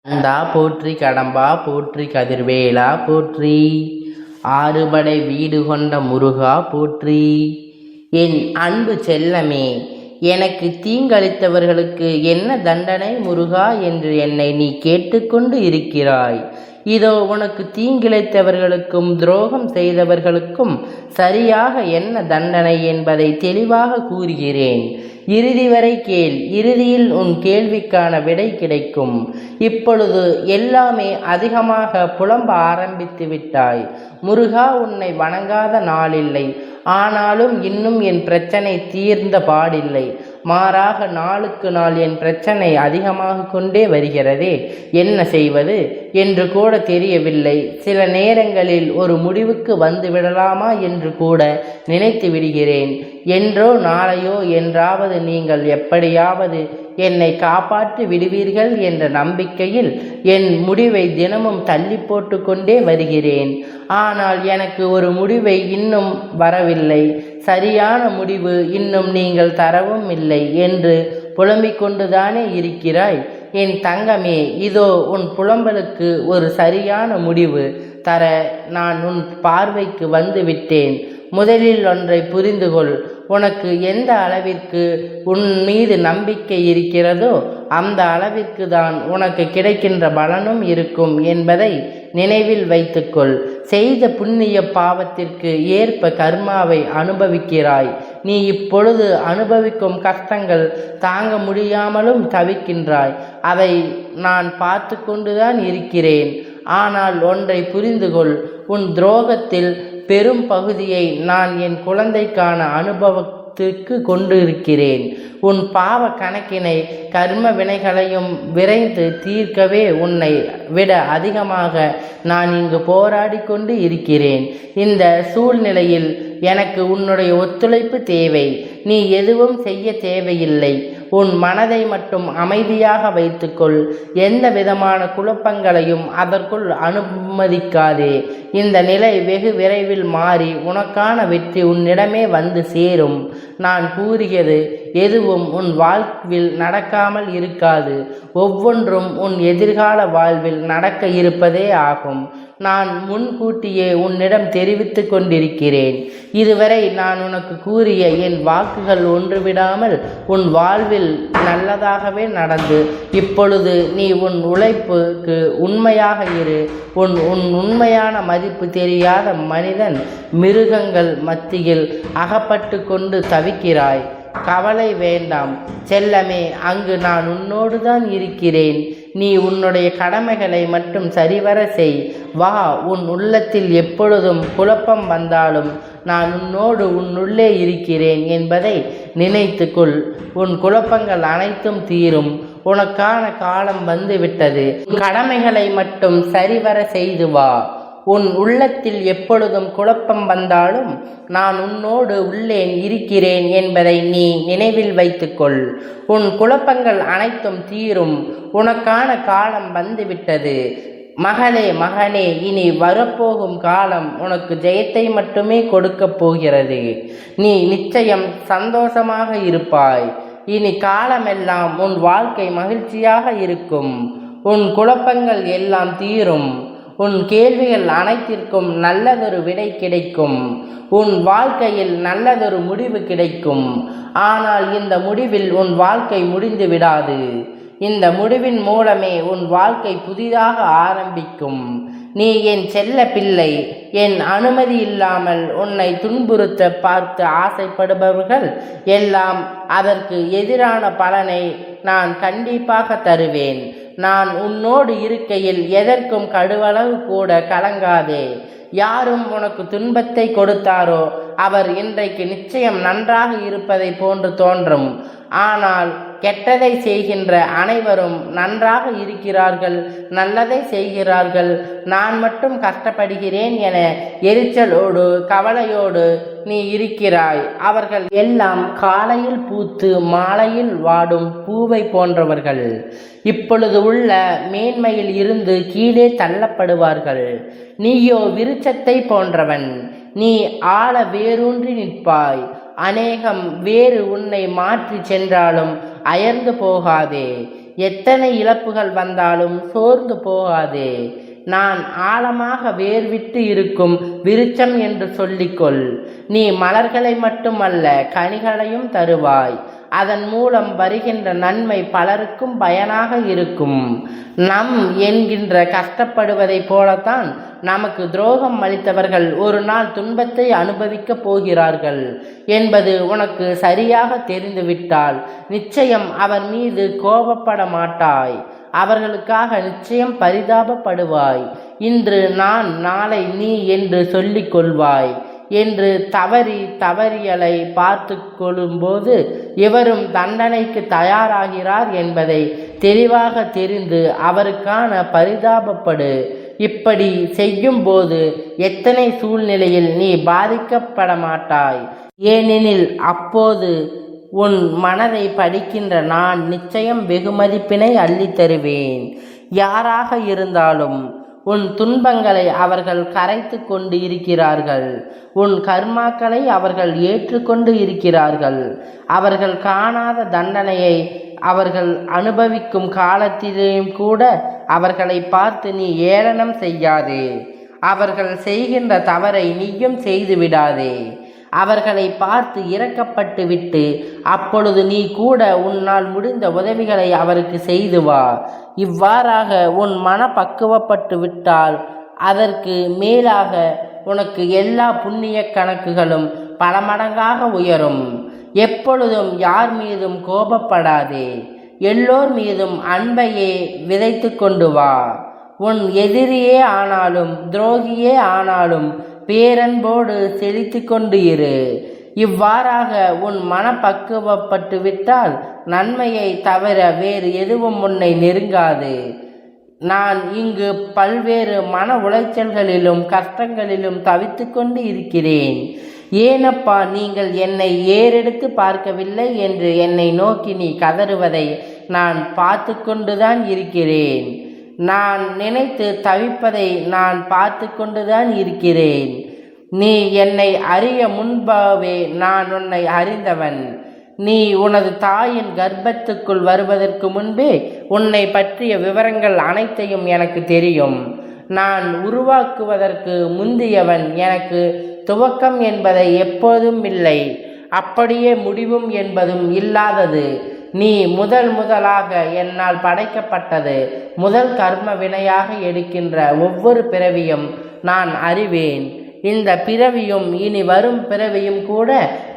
கந்தா போற்றி, கடம்பா போற்றி, கதிர்வேலா போற்றி, ஆறுபடை வீடு கொண்ட முருகா போற்றி. என் அன்பு செல்லமே, எனக்கு தீங்களித்தவர்களுக்கு என்ன தண்டனை முருகா என்று என்னை நீ கேட்டுக்கொண்டு இருக்கிறாய். இதோ உனக்கு தீங்கிழைத்தவர்களுக்கும் துரோகம் செய்தவர்களுக்கும் சரியாக என்ன தண்டனை என்பதை தெளிவாக கூறுகிறேன். இறுதி வரை கேள். இறுதியில் உன் கேள்விக்கான விடை கிடைக்கும். இப்பொழுது எல்லாமே அதிகமாக புலம்ப ஆரம்பித்து விட்டாய். முருகா, உன்னை வணங்காத நாளில்லை. ஆனாலும் இன்னும் என் பிரச்சனை தீர்ந்த பாடில்லை. மாறாக நாளுக்கு நாள் என் பிரச்சனை அதிகமாக கொண்டே வருகிறதே. என்ன செய்வது என்று கூட தெரியவில்லை. சில நேரங்களில் ஒரு முடிவுக்கு வந்து விடலாமா என்று கூட நினைத்து விடுகிறேன். என்றோ நாளையோ என்றாவது நீங்கள் எப்படியாவது என்னை காப்பாற்றி விடுவீர்கள் என்ற நம்பிக்கையில் என் முடிவை தினமும் தள்ளி போட்டு கொண்டே வருகிறேன். ஆனால் எனக்கு ஒரு முடிவை இன்னும் வரவில்லை. சரியான முடிவு இன்னும் நீங்கள் தரவும் இல்லை என்று புலம்பிக் கொண்டுதானே இருக்கிறாய். என் தங்கமே, இதோ உன் புலம்பலுக்கு ஒரு சரியான முடிவு தர நான் உன் பார்வைக்கு வந்து விட்டேன். முதலில் ஒன்றை புரிந்து கொள். உனக்கு எந்த அளவிற்கு உன் மீது நம்பிக்கை இருக்கிறதோ அந்த அளவிற்கு தான் உனக்கு கிடைக்கின்ற பலனும் இருக்கும் என்பதை நினைவில் வைத்துக்கொள். செய்த புண்ணிய பாவத்திற்கு ஏற்ப கர்மாவை அனுபவிக்கிறாய். நீ இப்பொழுது அனுபவிக்கும் கஷ்டங்கள் தாங்க முடியாமலும் தவிக்கின்றாய். அதை நான் பார்த்து கொண்டுதான் இருக்கிறேன். ஆனால் ஒன்றை புரிந்து கொள். உன் துரோகத்தில் பெரும் பகுதியை நான் என் குழந்தைக்கான அனுபவத்துக்கு கொண்டு இருக்கிறேன். உன் பாவ கணக்கினை கர்ம வினைகளையும் விரைந்து தீர்க்கவே உன்னை விட அதிகமாக நான் இங்கு போராடி கொண்டு இருக்கிறேன். இந்த சூழ்நிலையில் எனக்கு உன்னுடைய ஒத்துழைப்பு தேவை. நீ எதுவும் செய்ய தேவையில்லை. உன் மனதை மட்டும் அமைதியாக வைத்துக்கொள். எந்த விதமான குழப்பங்களையும் அதற்குள் அனுமதிக்காதே. இந்த நிலை வெகு விரைவில் மாறி உனக்கான வெற்றி உன்னிடமே வந்து சேரும். நான் கூறியது எதுவும் உன் வாழ்வில் நடக்காமல் இருக்காது. ஒவ்வொன்றும் உன் எதிர்கால வாழ்வில் நடக்க இருப்பதே ஆகும். நான் முன்கூட்டியே உன்னிடம் தெரிவித்து கொண்டிருக்கிறேன். இதுவரை நான் உனக்கு கூறிய என் வாக்குகள் ஒன்றுவிடாமல் உன் வாழ்வில் நல்லதாகவே நடந்து இப்பொழுது நீ உன் உழைப்புக்கு உண்மையாக இரு. உன் உண்மையான மதிப்பு தெரியாத மனிதன் மிருகங்கள் மத்தியில் அகப்பட்டு கொண்டு தவிக்கிறாய். கவலை வேண்டாம் செல்லமே, அங்கு நான் உன்னோடு தான் இருக்கிறேன். நீ உன்னுடைய கடமைகளை மட்டும் சரிவர செய். வா, உன் உள்ளத்தில் எப்பொழுதும் குழப்பம் வந்தாலும் நான் உன்னுள்ளே இருக்கிறேன் என்பதை நினைத்துக்கொள். உன் குழப்பங்கள் அனைத்தும் தீரும். உனக்கான காலம் வந்துவிட்டது. கடமைகளை மட்டும் சரிவர செய்து வா. உன் உள்ளத்தில் எப்பொழுதும் குழப்பம் வந்தாலும் நான் உன்னோடு உள்ளே இருக்கிறேன் என்பதை நீ நினைவில் வைத்துக்கொள். உன் குழப்பங்கள் அனைத்தும் தீரும். உனக்கான காலம் வந்துவிட்டது. மகளே, மகனே, இனி வரப்போகும் காலம் உனக்கு ஜெயத்தை மட்டுமே கொடுக்கப் போகிறது. நீ நிச்சயம் சந்தோஷமாக இருப்பாய். இனி காலமெல்லாம் உன் வாழ்க்கை மகிழ்ச்சியாக இருக்கும். உன் குழப்பங்கள் எல்லாம் தீரும். உன் கேள்விகள் அனைத்திற்கும் நல்லதொரு விடை கிடைக்கும். உன் வாழ்க்கையில் நல்லதொரு முடிவு கிடைக்கும். ஆனால் இந்த முடிவில் உன் வாழ்க்கை முடிந்து விடாது. இந்த முடிவின் மூலமே உன் வாழ்க்கை புதிதாக ஆரம்பிக்கும். நீ என் செல்ல பிள்ளை. என் அனுமதி இல்லாமல் உன்னை துன்புறுத்த பார்த்து ஆசைப்படுபவர்கள் எல்லாம் அதற்கு எதிரான பலனை நான் கண்டிப்பாக தருவேன். நான் உன்னோடு இருக்கையில் எதற்கும் கடுவளவு கூட கலங்காதே. யாரும் உனக்கு துன்பத்தை கொடுத்தாரோ அவர் இன்றைக்கு நிச்சயம் நன்றாக இருப்பதை போன்று தோன்றும். ஆனால் கெட்டதை செய்கின்ற அனைவரும் நன்றாக இருக்கிறார்கள், நல்லதை செய்கிறார்கள். நான் மட்டும் கஷ்டப்படுகிறேன் என எரிச்சலோடு கவலையோடு நீ இருக்கிறாய். அவர்கள் எல்லாம் காலையில் பூத்து மாலையில் வாடும் பூவை போன்றவர்கள். இப்பொழுது உள்ள மேன்மையில் இருந்து கீழே தள்ளப்படுவார்கள். நீயோ விருட்சத்தை போன்றவன். நீ ஆழ வேரூன்றி நிற்பாய். அநேகம் வேறு உன்னை மாற்றி சென்றாலும் அயர்ந்து போகாதே. எத்தனை இழப்புகள் வந்தாலும் சோர்ந்து போகாதே. நான் ஆழமாக வேர்விட்டு இருக்கும் விருட்சம் என்று சொல்லிக்கொள். நீ மலர்களை மட்டுமல்ல கனிகளையும் தருவாய். அதன் மூலம் வருகின்ற நன்மை பலருக்கும் பயனாக இருக்கும். நம் என்கின்ற கஷ்டப்படுவதைப் போலத்தான் நமக்கு துரோகம் அளித்தவர்கள் ஒரு நாள் துன்பத்தை அனுபவிக்கப் போகிறார்கள் என்பது உனக்கு சரியாக தெரிந்துவிட்டால் நிச்சயம் அவர் மீது கோபப்பட மாட்டாய். அவர்களுக்காக நிச்சயம் பரிதாபப்படுவாய். இன்று நான் நாளை நீ என்று சொல்லிக் கொள்வாய் என்று தவறியலை பார்த்து கொள்ளும்போது இவரும் தண்டனைக்கு தயாராகிறார் என்பதை தெளிவாக தெரிந்து அவருக்கான பரிதாபப்படு. இப்படி செய்யும் போது எத்தனை சூழ்நிலையில் நீ பாதிக்கப்பட மாட்டாய். ஏனெனில் அப்போது உன் மனதை படிக்கின்ற நான் நிச்சயம் வெகுமதிப்பினை அள்ளி தருவேன். யாராக இருந்தாலும் உன் துன்பங்களை அவர்கள் கரைத்து கொண்டு இருக்கிறார்கள். உன் கர்மாக்களை அவர்கள் ஏற்றுக்கொண்டு இருக்கிறார்கள். அவர்கள் காணாத தண்டனையை அவர்கள் அனுபவிக்கும் காலத்திலேயும் கூட அவர்களை பார்த்து நீ ஏளனம் செய்யாதே. அவர்கள் செய்கின்ற தவறை நீயும் செய்து விடாதே. அவர்களை பார்த்து இரக்கப்பட்டு விட்டு அப்பொழுது நீ கூட உன்னால் முடிந்த உதவிகளை அவருக்கு செய்து வா. இவ்வாறாக உன் மன பக்குவப்பட்டு விட்டால் அதற்கு மேலாக உனக்கு எல்லா புண்ணிய கணக்குகளும் பல மடங்காக உயரும். எப்பொழுதும் யார் மீதும் கோபப்படாதே. எல்லோர் மீதும் அன்பையே விதைத்து கொண்டு வா. உன் எதிரியே ஆனாலும் துரோகியே ஆனாலும் பேரன்போடு செலுத்தி கொண்டு இரு. இவ்வாறாக உன் மனப்பக்குவப்பட்டு விட்டால் நன்மையை தவிர வேறு எதுவும் உன்னை நெருங்காது. நான் இங்கு பல்வேறு மன உளைச்சல்களிலும் கஷ்டங்களிலும் தவித்து கொண்டு இருக்கிறேன். ஏனப்பா நீங்கள் என்னை ஏறெடுத்து பார்க்கவில்லை என்று என்னை நோக்கி நீ கதறுவதை நான் பார்த்து கொண்டுதான் இருக்கிறேன். நான் நினைத்து தவிப்பதை நான் பார்த்து கொண்டுதான் இருக்கிறேன். நீ என்னை அறிய முன்பாகவே நான் உன்னை அறிந்தவன். நீ உனது தாயின் கர்ப்பத்துக்குள் வருவதற்கு முன்பே உன்னை பற்றிய விவரங்கள் அனைத்தையும் எனக்கு தெரியும். நான் உருவாக்குவதற்கு முந்தியவன். எனக்கு துவக்கம் என்பதை எப்போதும் இல்லை, அப்படியே முடிவும் என்பதும் இல்லாதது. நீ முதலாக என்னால் படைக்கப்பட்டது. முதல் கர்ம வினையாக எடுக்கின்ற ஒவ்வொரு பிறவியும் நான் அறிவேன். இந்த பிறவியும் இனி வரும் பிறவியும் கூட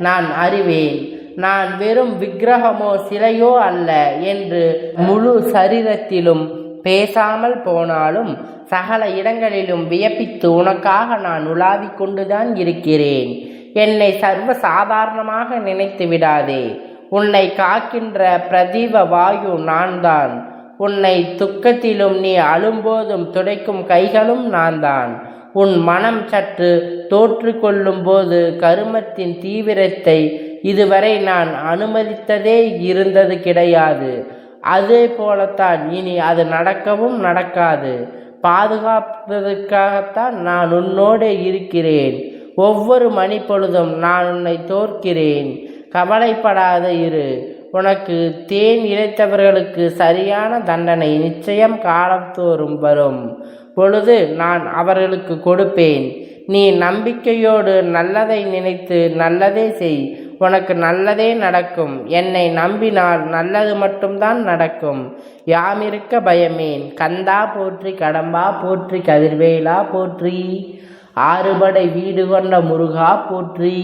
நான் அறிவேன். நான் வெறும் விக்கிரகமோ சிலையோ அல்ல என்று முழு சரீரத்திலும் பேசாமல் போனாலும் சகல இடங்களிலும் வியப்பித்து உனக்காக நான் உலாவிக் கொண்டுதான் இருக்கிறேன். என்னை சர்வ சாதாரணமாக நினைத்து விடாதே. உன்னை காக்கின்ற பிரதீப வாயு நான் தான். உன்னை துக்கத்திலும் நீ அழும்போதும் துடைக்கும் கைகளும் நான் தான். உன் மனம் சற்று தோற்று கொள்ளும் போது கருமத்தின் தீவிரத்தை இதுவரை நான் அனுமதித்ததே இருந்தது கிடையாது. அதே போலத்தான் இனி அது நடக்கவும் நடக்காது. பாதுகாப்பதற்காகத்தான் நான் உன்னோடு இருக்கிறேன். ஒவ்வொரு மணி பொழுதும் நான் உன்னை தோற்கிறேன். கவலைப்படாத இரு. உனக்கு தேன் இழைத்தவர்களுக்கு சரியான தண்டனை நிச்சயம் காலத்தோறும் வரும் பொழுது நான் அவர்களுக்கு கொடுப்பேன். நீ நம்பிக்கையோடு நல்லதை நினைத்து நல்லதே செய். உனக்கு நல்லதே நடக்கும். என்னை நம்பினால் நல்லது மட்டும்தான் நடக்கும். யாமிருக்க பயமேன். கந்தா போற்றி, கடம்பா போற்றி, கதிர்வேலா போற்றி, ஆறுபடை வீடு கொண்ட முருகா போற்றி.